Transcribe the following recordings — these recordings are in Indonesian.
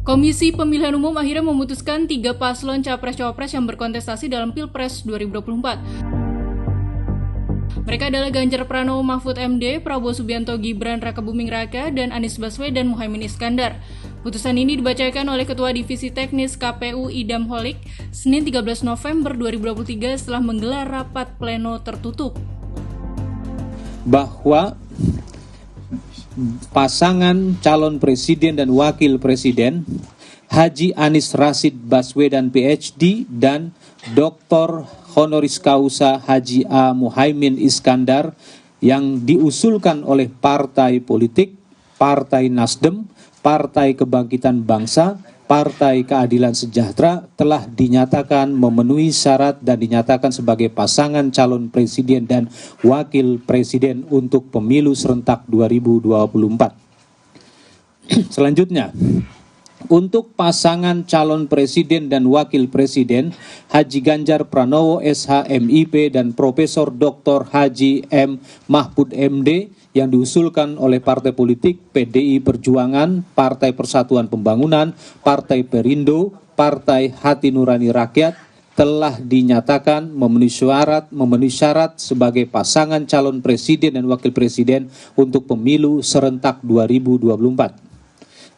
Komisi Pemilihan Umum akhirnya memutuskan 3 paslon Capres-Cawapres yang berkontestasi dalam Pilpres 2024. Mereka adalah Ganjar Pranowo Mahfud MD, Prabowo Subianto Gibran Rakabuming Raka, dan Anies Baswedan Muhaimin Iskandar. Putusan ini dibacakan oleh Ketua Divisi Teknis KPU Idam Holik, Senin 13 November 2023 setelah menggelar rapat pleno tertutup. Bahwa pasangan calon presiden dan wakil presiden Haji Anies Rashid Baswedan PhD dan Dr. Honoris Causa Haji A. Muhaimin Iskandar yang diusulkan oleh partai politik, Partai Nasdem, Partai Kebangkitan Bangsa, Partai Keadilan Sejahtera telah dinyatakan memenuhi syarat dan dinyatakan sebagai pasangan calon presiden dan wakil presiden untuk pemilu serentak 2024. Selanjutnya, untuk pasangan calon presiden dan wakil presiden Haji Ganjar Pranowo SH.MIP dan Profesor Dr. Haji M. Mahfud MD yang diusulkan oleh partai politik PDI Perjuangan, Partai Persatuan Pembangunan, Partai Perindo, Partai Hati Nurani Rakyat telah dinyatakan memenuhi syarat sebagai pasangan calon presiden dan wakil presiden untuk pemilu serentak 2024.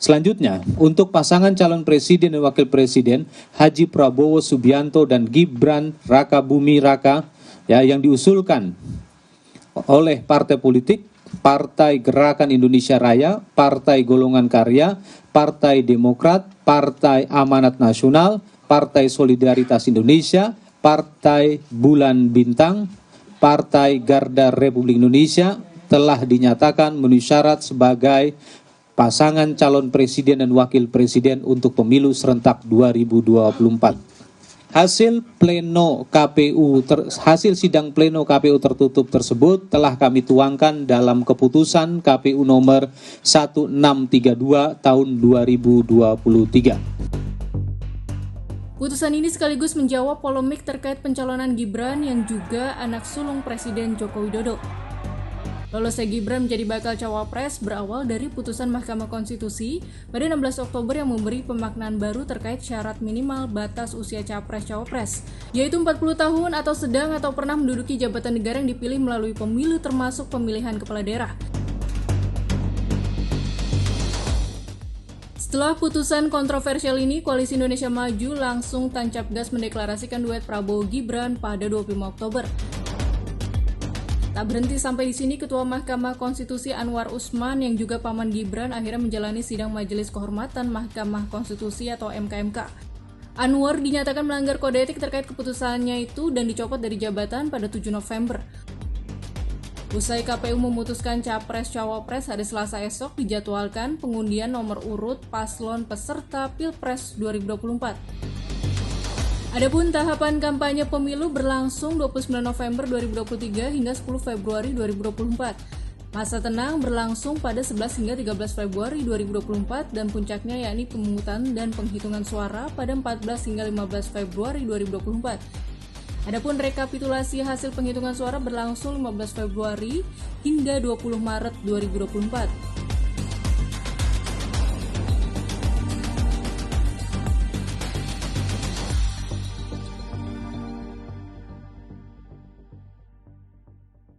Selanjutnya, untuk pasangan calon presiden dan wakil presiden Haji Prabowo Subianto dan Gibran Rakabuming Raka yang diusulkan oleh partai politik Partai Gerakan Indonesia Raya, Partai Golongan Karya, Partai Demokrat, Partai Amanat Nasional, Partai Solidaritas Indonesia, Partai Bulan Bintang, Partai Garda Republik Indonesia telah dinyatakan memenuhi syarat sebagai pasangan calon presiden dan wakil presiden untuk pemilu serentak 2024. Hasil sidang pleno KPU tertutup tersebut telah kami tuangkan dalam keputusan KPU nomor 1632 tahun 2023. Putusan ini sekaligus menjawab polemik terkait pencalonan Gibran yang juga anak sulung Presiden Joko Widodo. Lolosnya Gibran menjadi bakal cawapres berawal dari putusan Mahkamah Konstitusi pada 16 Oktober yang memberi pemaknaan baru terkait syarat minimal batas usia capres-cawapres, yaitu 40 tahun atau sedang atau pernah menduduki jabatan negara yang dipilih melalui pemilu termasuk pemilihan kepala daerah. Setelah putusan kontroversial ini, Koalisi Indonesia Maju langsung tancap gas mendeklarasikan duet Prabowo Gibran pada 25 Oktober. Tak berhenti sampai di sini, Ketua Mahkamah Konstitusi Anwar Usman yang juga paman Gibran akhirnya menjalani sidang Majelis Kehormatan Mahkamah Konstitusi atau MKMK. Anwar dinyatakan melanggar kode etik terkait keputusannya itu dan dicopot dari jabatan pada 7 November. Usai KPU memutuskan Capres-Cawapres, hari Selasa esok dijadwalkan pengundian nomor urut paslon peserta Pilpres 2024. Adapun tahapan kampanye pemilu berlangsung 29 November 2023 hingga 10 Februari 2024. Masa tenang berlangsung pada 11 hingga 13 Februari 2024 dan puncaknya yakni pemungutan dan penghitungan suara pada 14 hingga 15 Februari 2024. Adapun rekapitulasi hasil penghitungan suara berlangsung 15 Februari hingga 20 Maret 2024.